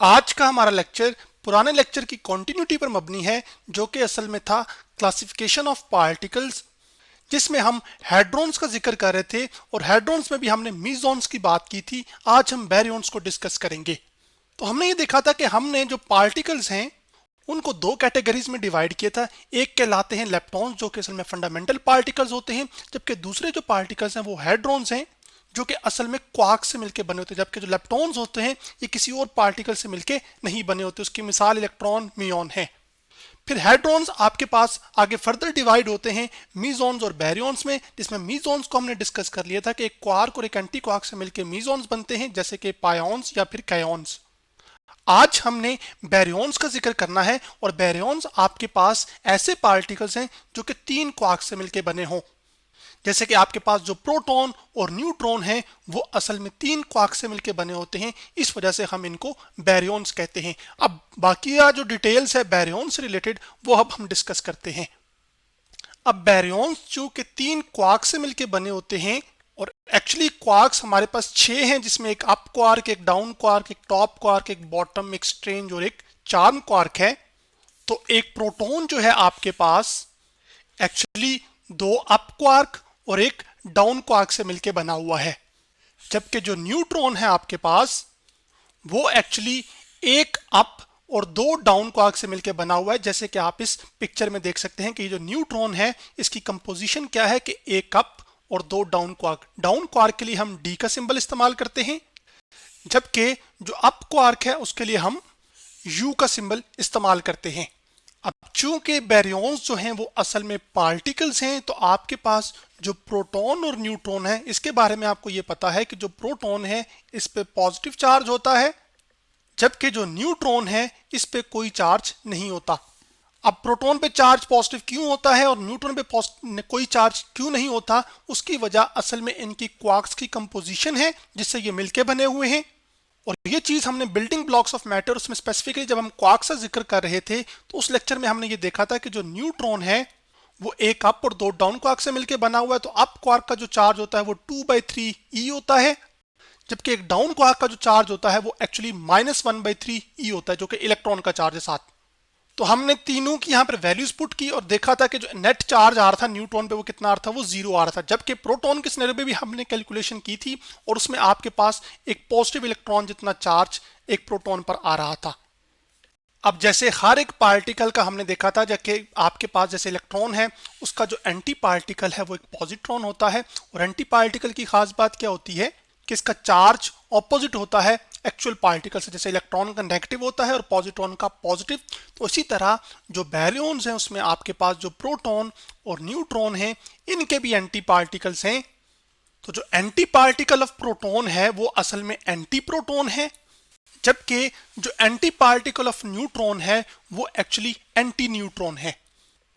आज का हमारा लेक्चर पुराने लेक्चर की कंटिन्यूटी पर मबनी है, जो कि असल में था क्लासिफिकेशन ऑफ पार्टिकल्स, जिसमें हम हैड्रॉन्स का जिक्र कर रहे थे और हैड्रॉन्स में भी हमने मीजॉन्स की बात की थी। आज हम बैरियॉन्स को डिस्कस करेंगे। तो हमने ये देखा था कि हमने जो पार्टिकल्स हैं उनको दो कैटेगरीज में डिवाइड किया था। एक कहलाते हैं लेप्टॉन्स, जो कि असल में फंडामेंटल पार्टिकल्स होते हैं, जबकि दूसरे जो पार्टिकल्स हैं वो हैड्रॉन्स हैं, जो कि असल में क्वार्क से मिलकर बने होते हैं। जबकि जो लेप्टॉन्स होते हैं ये किसी और पार्टिकल से मिलकर नहीं बने होते। उसकी मिसाल इलेक्ट्रॉन, म्यूऑन है। फिर हैड्रॉन्स आपके पास आगे फर्दर डिवाइड होते हैं मीजॉन्स और बैरियॉन्स में, जिसमें मीजॉन्स को हमने डिस्कस कर लिया था कि एक क्वार्क और एक एंटी क्वार्क से मिलकर मीजॉन्स बनते हैं, जैसे कि पायॉन्स या फिर कायॉन्स। आज हमने बैरियॉन्स का जिक्र करना है और बैरियॉन्स आपके पास ऐसे पार्टिकल्स हैं जो कि तीन क्वार्क से मिलकर बने हों। जैसे कि आपके पास जो प्रोटॉन और न्यूट्रॉन हैं वो असल में तीन क्वार्क से मिलकर बने होते हैं, इस वजह से हम इनको बैरियॉन्स कहते हैं। अब बाकी जो डिटेल्स है बैरियॉन्स से रिलेटेड वो अब हम डिस्कस करते हैं। अब बैरियॉन्स जो कि तीन क्वार्क से मिलकर बने होते हैं, और एक्चुअली क्वार्क्स हमारे पास 6 हैं, जिसमें एक अप क्वार्क, एक डाउन क्वार्क, एक टॉप क्वार्क, एक बॉटम, एक स्ट्रेंज और एक चार्म क्वार्क है। तो एक प्रोटॉन जो है आपके पास एक्चुअली दो अप क्वार्क और एक डाउन क्वार्क से मिलकर बना हुआ है, जबकि जो न्यूट्रॉन है आपके पास वो एक्चुअली एक अप और दो डाउन क्वार्क से मिलकर बना हुआ है। जैसे कि आप इस पिक्चर में देख सकते हैं कि जो न्यूट्रॉन है इसकी कंपोजिशन क्या है कि एक अप और दो डाउन क्वार्क। डाउन क्वार्क के लिए हम डी का सिंबल इस्तेमाल करते हैं, जबकि जो अप क्वार्क है उसके लिए हम यू का सिंबल इस्तेमाल करते हैं। अब चूंकि बैरियॉन्स जो हैं वो असल में पार्टिकल्स हैं, तो आपके पास जो प्रोटॉन और न्यूट्रॉन है इसके बारे में आपको ये पता है कि जो प्रोटॉन है इस पे पॉजिटिव चार्ज होता है, जबकि जो न्यूट्रॉन है इस पे कोई चार्ज नहीं होता। अब प्रोटॉन पे चार्ज पॉजिटिव क्यों होता है और न्यूट्रॉन पे कोई चार्ज क्यों नहीं होता, उसकी वजह असल में इनकी क्वार्क्स की कंपोजिशन है, जिससे ये मिलके बने हुए हैं। और ये चीज हमने बिल्डिंग ब्लॉक्स ऑफ मैटर उसमें स्पेसिफिकली जब हम क्वार्क्स का जिक्र कर रहे थे तो उस लेक्चर में हमने ये देखा था कि जो न्यूट्रॉन है वो एक अप और दो डाउन क्वार्क से मिलकर बना हुआ है। तो अप क्वार्क का जो चार्ज होता है वो 2/3 ई होता है, जबकि एक डाउन क्वार्क का जो चार्ज होता है वो एक्चुअली -1/3 ई होता है, जो कि इलेक्ट्रॉन का चार्ज है साथ। तो हमने तीनों की यहाँ पर वैल्यूज पुट की और देखा था कि जो नेट चार्ज आ रहा था न्यूट्रॉन पे वो कितना आ रहा था, वो 0 आ रहा था। जबकि प्रोटॉन के सिनेरियो पे भी हमने कैलकुलेशन की थी और उसमें आपके पास एक पॉजिटिव इलेक्ट्रॉन जितना चार्ज एक प्रोटॉन पर आ रहा था। अब जैसे हर एक पार्टिकल का हमने देखा था, जबकि आपके पास जैसे इलेक्ट्रॉन है उसका जो एंटी पार्टिकल है वो एक पॉजिट्रॉन होता है, और एंटी पार्टिकल की खास बात क्या होती है कि इसका चार्ज ऑपोजिट होता है एक्चुअल पार्टिकल से। जैसे इलेक्ट्रॉन का नेगेटिव होता है और पॉजिट्रॉन का पॉजिटिव, तो इसी तरह जो बैरियॉन्स हैं उसमें आपके पास जो प्रोटॉन और न्यूट्रॉन हैं इनके भी एंटी पार्टिकल्स हैं। तो जो एंटी पार्टिकल ऑफ प्रोटॉन है वो असल में एंटी प्रोटॉन है, जबकि जो एंटी पार्टिकल ऑफ न्यूट्रॉन है वो एक्चुअली एंटी न्यूट्रॉन है।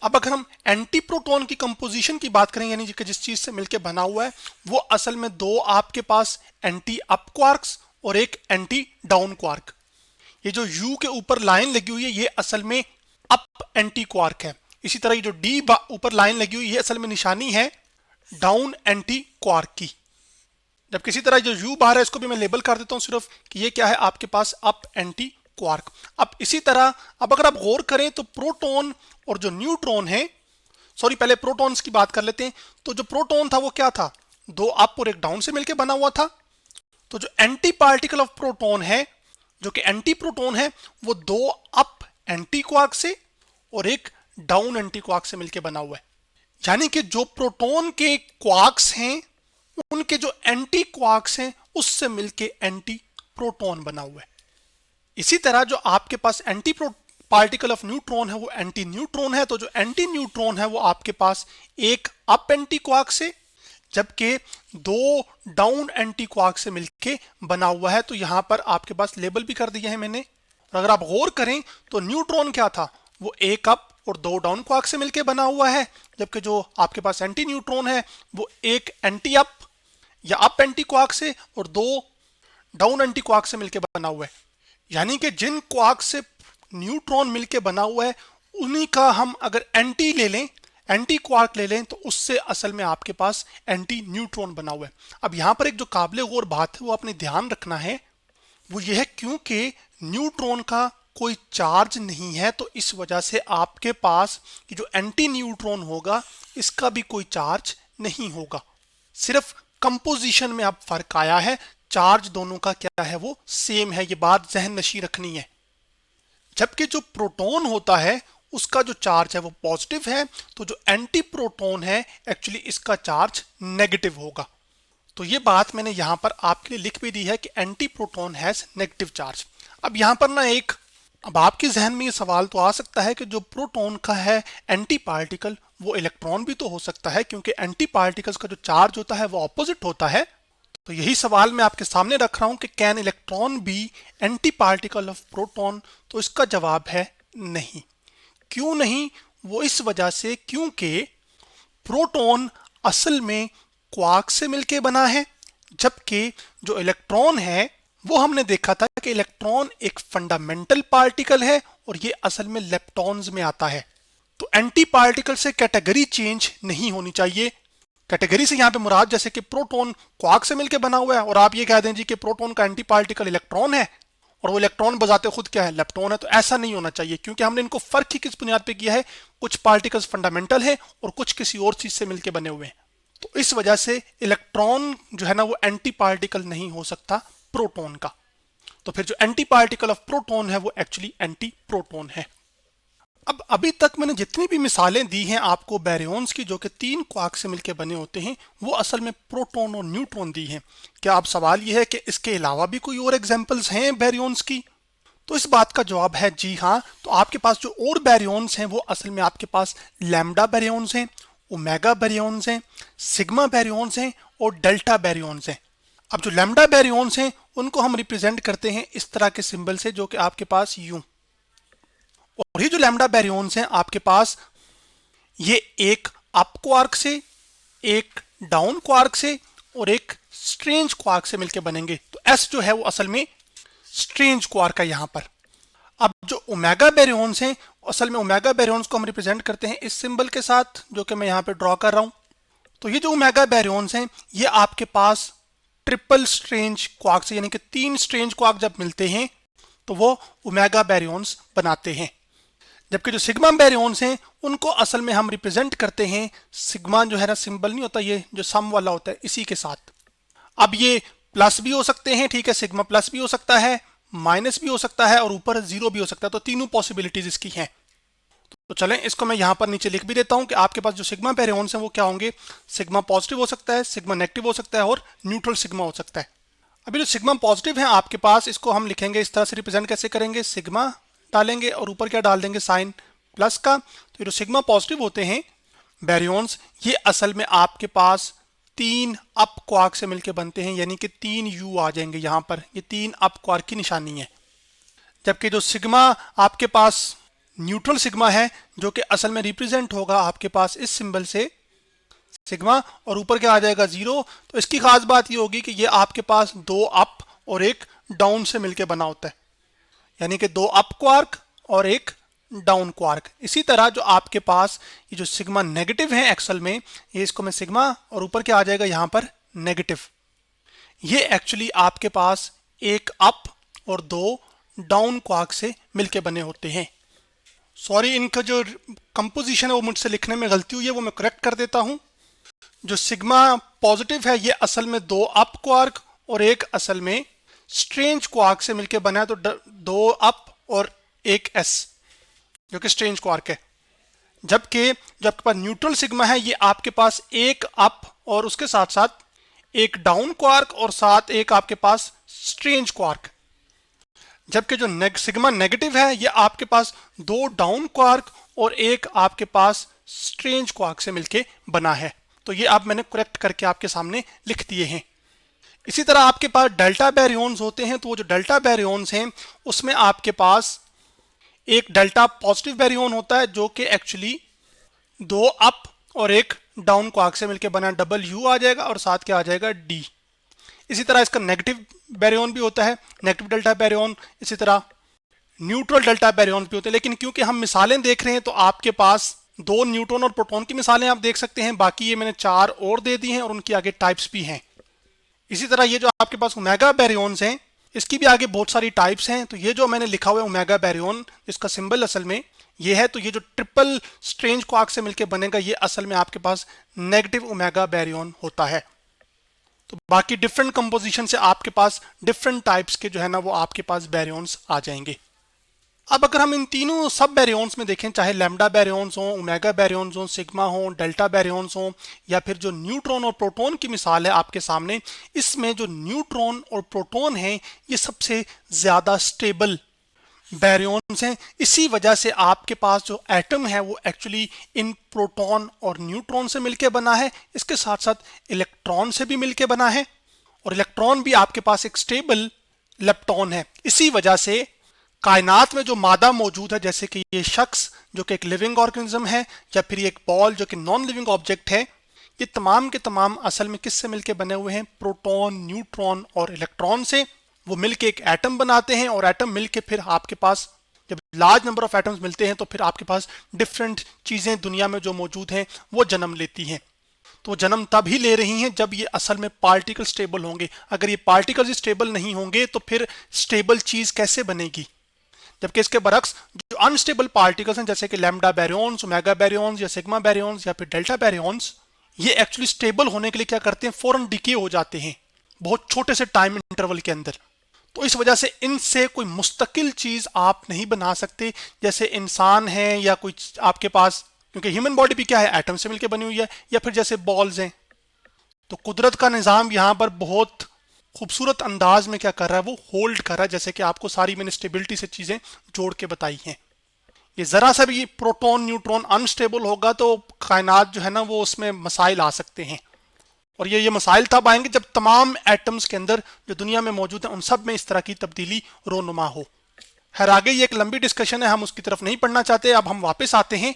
अब अगर हम एंटी प्रोटॉन की कंपोजिशन की बात करें, यानी कि जिस चीज से मिलकर बना हुआ है, वो असल में दो आपके पास एंटी अप क्वार्क्स और एक एंटी डाउन क्वार्क। ये जो यू के ऊपर लाइन लगी हुई है ये असल में अप एंटी क्वार्क है। इसी तरह ये जो डी ऊपर लाइन लगी हुई है ये असल में निशानी है डाउन एंटी क्वार्क की। जब किसी तरह जो यू बाहर है इसको भी मैं लेबल कर देता हूं सिर्फ कि ये क्या है, आपके पास अप एंटी क्वार्क। अब इसी तरह अब अगर आप गौर करें तो प्रोटॉन और जो न्यूट्रॉन है, सॉरी पहले प्रोटॉन्स की बात कर लेते हैं। तो जो प्रोटॉन था वो क्या था, दो अप और एक डाउन से मिलकर बना हुआ था। तो जो एंटी पार्टिकल ऑफ प्रोटॉन है, जो कि एंटी प्रोटॉन है, वो दो अप एंटी क्वार्क से और एक डाउन एंटी क्वार्क से मिलकर बना हुआ है। यानी कि जो प्रोटॉन के क्वार्क्स हैं उनके जो एंटी क्वार्क्स हैं उससे मिलके एंटी प्रोटॉन बना हुआ है। इसी तरह जो आपके पास एंटी पार्टिकल ऑफ न्यूट्रॉन है वो एंटी न्यूट्रॉन है। तो जो एंटी न्यूट्रॉन है वो आपके पास एक अप एंटी क्वार्क से, जबकि दो डाउन एंटी क्वार्क से मिलके बना हुआ है। तो यहां पर आपके पास लेबल भी कर दिया है मैंने। और अगर आप गौर करें तो न्यूट्रॉन क्या था, वो एक अप और दो डाउन क्वार्क से मिलके बना हुआ है, जबकि जो आपके पास एंटी न्यूट्रॉन है वो एक एंटी अप या अप एंटी क्वार्क से और दो डाउन एंटी क्वार्क से मिलकर बना हुआ है। यानी कि जिन क्वार्क से न्यूट्रॉन मिलकर बना हुआ है उन्हीं का हम अगर एंटी ले लें, एंटी क्वार्क ले लें, तो उससे असल में आपके पास एंटी न्यूट्रॉन बना हुआ है। अब यहां पर एक जो काबिल गौर बात है वो आपने ध्यान रखना है वो ये है क्योंकि न्यूट्रॉन का कोई चार्ज नहीं है, तो इस वजह से आपके पास ये जो एंटी न्यूट्रॉन होगा इसका भी कोई चार्ज नहीं होगा। सिर्फ कंपोजिशन में अब फर्क आया है, चार्ज दोनों का क्या है वो सेम है। ये बात जहन नशी रखनी है। जबकि जो प्रोटॉन होता है उसका जो चार्ज है वो पॉजिटिव है, तो जो एंटी प्रोटॉन है एक्चुअली इसका चार्ज नेगेटिव होगा। तो ये बात मैंने यहां पर आपके लिए लिख भी दी है कि anti proton has negative charge. अब यहां पर ना अब आपके जहन में ये सवाल तो आ सकता है कि जो प्रोटॉन का है एंटी पार्टिकल वो इलेक्ट्रॉन भी तो हो सकता है, क्योंकि एंटी पार्टिकल्स का जो चार्ज होता है वो ऑपोजिट होता है। तो यही सवाल मैं आपके सामने रख रहा हूं कि can electron be anti particle of proton. तो इसका जवाब है नहीं। क्यों नहीं? वो इस वजह से क्योंकि प्रोटॉन असल में क्वार्क से मिलके बना है, जबकि जो इलेक्ट्रॉन है वो हमने देखा था कि इलेक्ट्रॉन एक फंडामेंटल पार्टिकल है और ये असल में लेप्टॉन्स में आता है। तो एंटी पार्टिकल से कैटेगरी चेंज नहीं होनी चाहिए। कैटेगरी से यहाँ पे मुराद जैसे कि प्रोटॉन क्वार्क से मिलकर बना हुआ है और आप ये कह दें जी कि प्रोटॉन का एंटी पार्टिकल इलेक्ट्रॉन है और वो इलेक्ट्रॉन बजाते खुद क्या है, लेप्टॉन है। तो ऐसा नहीं होना चाहिए, क्योंकि हमने इनको फर्क ही किस बुनियाद पे किया है, कुछ पार्टिकल्स फंडामेंटल है और कुछ किसी और चीज से मिलकर बने हुए हैं। तो इस वजह से इलेक्ट्रॉन जो है ना वो एंटी पार्टिकल नहीं हो सकता प्रोटॉन का। तो फिर जो एंटी पार्टिकल ऑफ प्रोटॉन है वो एक्चुअली एंटी प्रोटॉन है। अब अभी तक मैंने जितनी भी मिसालें दी हैं आपको बैरियॉन्स की जो कि 3 क्वार्क से मिलकर बने होते हैं, वो असल में प्रोटॉन और न्यूट्रॉन दी हैं। क्या अब सवाल ये है कि इसके अलावा भी कोई और एग्जांपल्स हैं बैरियॉन्स की? तो इस बात का जवाब है जी हाँ। तो आपके पास जो और बैरियॉन्स हैं वो असल में आपके पास लैम्डा बैरियॉन्स हैं, ओमेगा बैरियॉन्स हैं, सिग्मा बैरियॉन्स हैं और डेल्टा बैरियॉन्स हैं। अब जो लैम्डा बैरियॉन्स हैं उनको हम रिप्रेजेंट करते हैं इस तरह के सिंबल से, जो कि आपके पास यूं। और ये जो लैम्डा बैरियॉन्स हैं आपके पास ये एक अप क्वार्क से, एक डाउन क्वार्क से और एक स्ट्रेंज क्वार्क से मिलकर बनेंगे। तो एस जो है वो असल में स्ट्रेंज क्वार्क है यहां पर। अब जो ओमेगा बैरियॉन्स हैं, असल में ओमेगा बैरियॉन्स को हम रिप्रेजेंट करते हैं इस सिंबल के साथ जो कि मैं यहां पे ड्रॉ कर रहा हूं। तो ये जो ओमेगा बैरियॉन्स हैं ये आपके पास ट्रिपल स्ट्रेंज क्वार्क से, यानी कि 3 स्ट्रेंज क्वार्क जब मिलते हैं तो वो ओमेगा बैरियॉन्स बनाते हैं। जबकि जो सिग्मा बैरियॉन्स हैं उनको असल में हम रिप्रेजेंट करते हैं, सिग्मा जो है ना सिंबल नहीं होता, ये जो सम वाला होता है इसी के साथ। अब ये प्लस भी हो सकते हैं, ठीक है, सिग्मा प्लस भी हो सकता है, माइनस भी हो सकता है और ऊपर 0 भी हो सकता है। तो तीनों पॉसिबिलिटीज इसकी हैं। तो चलें इसको मैं यहां पर नीचे लिख भी देता हूं कि आपके पास जो सिग्मा बैरियॉन्स हैं वो क्या होंगे, सिग्मा पॉजिटिव हो सकता है, सिग्मा नेगेटिव हो सकता है और न्यूट्रल सिग्मा हो सकता है। अभी जो सिग्मा पॉजिटिव है आपके पास, इसको हम लिखेंगे इस तरह से, रिप्रेजेंट कैसे करेंगे, सिग्मा डालेंगे और ऊपर क्या डाल देंगे, साइन प्लस का। तो ये जो सिग्मा पॉजिटिव होते हैं बैरियॉन्स, ये असल में आपके पास 3 अप क्वार्क से मिलकर बनते हैं, यानी कि 3 यू आ जाएंगे यहां पर। ये 3 अप क्वार्क की निशानी है। जबकि जो सिग्मा आपके पास न्यूट्रल सिग्मा है जो कि असल में रिप्रेजेंट होगा आपके पास इस सिंबल से सिग्मा और ऊपर क्या आ जाएगा 0। तो इसकी खास बात ये होगी कि ये आपके पास 2 अप और एक डाउन से मिलकर बना होता है, यानी कि 2 अप क्वार्क और एक डाउन क्वार्क। इसी तरह जो आपके पास ये जो सिग्मा नेगेटिव है एक्सल में, ये इसको मैं सिग्मा और ऊपर क्या आ जाएगा यहां पर नेगेटिव, ये एक्चुअली आपके पास एक अप और 2 डाउन क्वार्क से मिलके बने होते हैं। सॉरी, इनका जो कंपोजिशन है वो मुझसे लिखने में गलती हुई है, वो मैं करेक्ट कर देता हूं। जो सिग्मा पॉजिटिव है ये असल में 2 अप क्वार्क और एक असल में स्ट्रेंज क्वार्क से मिलके बना है। तो 2 अप और एक एस जो कि स्ट्रेंज क्वार्क है। जबकि जो आपके पास न्यूट्रल सिग्मा है ये आपके पास एक अप और उसके साथ साथ एक डाउन क्वार्क और साथ एक आपके पास स्ट्रेंज क्वार्क। जबकि जो सिग्मा नेगेटिव है ये आपके पास 2 डाउन क्वार्क और एक आपके पास स्ट्रेंज क्वार्क से मिलके बना है। तो ये अब मैंने करेक्ट करके आपके सामने लिख दिए हैं। इसी तरह आपके पास डेल्टा बैरियॉन्स होते हैं। तो वो जो डेल्टा बैरियॉन्स हैं उसमें आपके पास एक डेल्टा पॉजिटिव बैरियॉन होता है जो कि एक्चुअली 2 अप और एक डाउन क्वार्क से मिलकर बना, डबल यू आ जाएगा और साथ क्या आ जाएगा डी। इसी तरह इसका नेगेटिव बैरियॉन भी होता है, नेगेटिव डेल्टा बैरियॉन। इसी तरह न्यूट्रल डेल्टा बैरियॉन भी होते हैं। लेकिन क्योंकि हम मिसालें देख रहे हैं तो आपके पास 2 न्यूट्रॉन और प्रोटॉन की मिसालें आप देख सकते हैं, बाकी ये मैंने 4 और दे दी हैं और उनकी आगे टाइप्स भी हैं। इसी तरह ये जो आपके पास ओमेगा बैरियॉन्स हैं इसकी भी आगे बहुत सारी टाइप्स हैं। तो ये जो मैंने लिखा हुआ है ओमेगा बैरियन, इसका सिंबल असल में ये है। तो ये जो ट्रिपल स्ट्रेंज क्वार्क से मिलकर बनेगा, ये असल में आपके पास नेगेटिव ओमेगा बैरियन होता है। तो बाकी डिफरेंट कंपोजिशन से आपके पास डिफरेंट टाइप्स के जो है ना वो आपके पास बैरियंस आ जाएंगे। अब अगर हम इन तीनों सब बैरियंस में देखें, चाहे लैम्डा बैरियंस हो, ओमेगा बैरियंस हो, सिग्मा हो, डेल्टा बैरियंस हो, या फिर जो न्यूट्रॉन और प्रोटॉन की मिसाल है आपके सामने, इसमें जो न्यूट्रॉन और प्रोटॉन है ये सबसे ज्यादा स्टेबल बैरियंस हैं। इसी वजह से आपके पास जो एटम है वो एक्चुअली इन प्रोटॉन और न्यूट्रॉन से मिलकर बना है, इसके साथ साथ इलेक्ट्रॉन से भी मिलकर बना है, और इलेक्ट्रॉन भी आपके पास एक स्टेबल लेप्टॉन है। इसी वजह से कायनात में जो मादा मौजूद है, जैसे कि ये शख्स जो कि एक लिविंग ऑर्गेनिज्म है, या फिर ये एक बॉल जो कि नॉन लिविंग ऑब्जेक्ट है, ये तमाम के तमाम असल में किससे मिलकर बने हुए हैं? प्रोटॉन, न्यूट्रॉन और इलेक्ट्रॉन से। वो मिलके एक एटम बनाते हैं, और एटम मिलके फिर आपके पास जब लार्ज नंबर ऑफ एटम्स मिलते हैं तो फिर आपके पास डिफरेंट चीजें दुनिया में जो मौजूद हैं वो जन्म लेती हैं। तो जन्म तब ही ले रही हैं जब ये असल में पार्टिकल स्टेबल होंगे। अगर ये पार्टिकल स्टेबल नहीं होंगे तो फिर स्टेबल चीज कैसे बनेगी? जबकि इसके बरक्स जो अनस्टेबल पार्टिकल्स हैं, जैसे कि लैम्डा बैरियंस, ओमेगा बैरियंस या सिग्मा बैरियंस या फिर डेल्टा बैरियंस, ये एक्चुअली स्टेबल होने के लिए क्या करते हैं? फौरन डिके हो जाते हैं बहुत छोटे से टाइम इंटरवल के अंदर। तो इस वजह से इनसे कोई मुस्तकिल चीज आप नहीं बना सकते, जैसे इंसान है या कोई आपके पास, क्योंकि ह्यूमन बॉडी भी क्या है? एटम से मिलकर बनी हुई है, या फिर जैसे बॉल्स हैं। तो कुदरत का निज़ाम यहाँ पर बहुत खूबसूरत अंदाज में क्या कर रहा है? वो होल्ड कर रहा है, जैसे कि आपको सारी मैंने स्टेबिलिटी से चीजें जोड़ के बताई हैं। ये जरा सा भी प्रोटॉन न्यूट्रॉन अनस्टेबल होगा तो कायनात जो है ना वो उसमें मसाइल आ सकते हैं, और ये मसाइल तब आएंगे जब तमाम एटम्स के अंदर जो दुनिया में मौजूद है उन सब में इस तरह की तब्दीली रोनुमा हो। खैर आगे ये एक लंबी डिस्कशन है, हम उसकी तरफ नहीं पढ़ना चाहते। अब हम वापस आते हैं।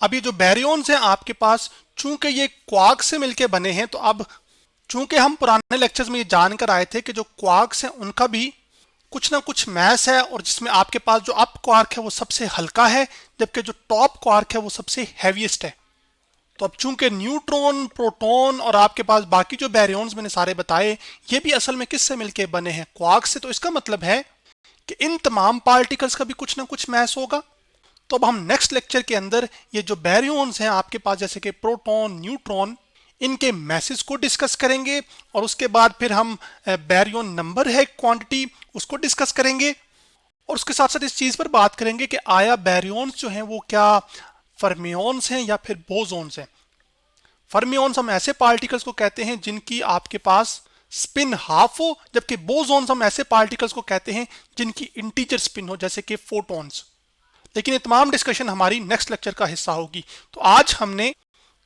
अब ये जो बैरियंस हैं आपके पास, चूंकि ये क्वार्क से मिलके बने हैं, तो अब चूंकि हम पुराने लेक्चर्स में ये जानकर आए थे कि जो क्वार्क्स हैं उनका भी कुछ ना कुछ मैस है, और जिसमें आपके पास जो अप क्वार्क है वो सबसे हल्का है, जबकि जो टॉप क्वार्क है वो सबसे हैवीएस्ट है। तो अब चूंकि न्यूट्रॉन, प्रोटॉन और आपके पास बाकी जो बैरियंस मैंने सारे बताए, ये भी असल में किससे मिलके बने हैं? क्वार्क से। तो इसका मतलब है कि इन तमाम पार्टिकल्स का भी कुछ ना कुछ मैस होगा। तो अब हम नेक्स्ट लेक्चर के अंदर ये जो बैरियंस हैं आपके पास, जैसे कि प्रोटॉन, न्यूट्रॉन, इनके मैसेज को डिस्कस करेंगे, और उसके बाद फिर हम बैरियन नंबर है क्वांटिटी, उसको डिस्कस करेंगे, और उसके साथ साथ इस चीज पर बात करेंगे कि आया बैरियंस जो हैं वो क्या फर्मियंस हैं या फिर बोसॉन्स हैं। फर्मियंस हम ऐसे पार्टिकल्स को कहते हैं जिनकी आपके पास स्पिन हाफ हो, जबकि बोसॉन्स हम ऐसे पार्टिकल्स को कहते हैं जिनकी इंटीजर स्पिन हो, जैसे कि फोटॉन्स। लेकिन ये तमाम डिस्कशन हमारी नेक्स्ट लेक्चर का हिस्सा होगी। तो आज हमने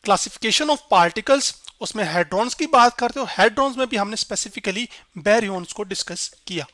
क्लासिफिकेशन ऑफ पार्टिकल्स, उसमें हेड्रॉन्स की बात करते हो, हेड्रॉन्स में भी हमने स्पेसिफिकली बैरियंस को डिस्कस किया।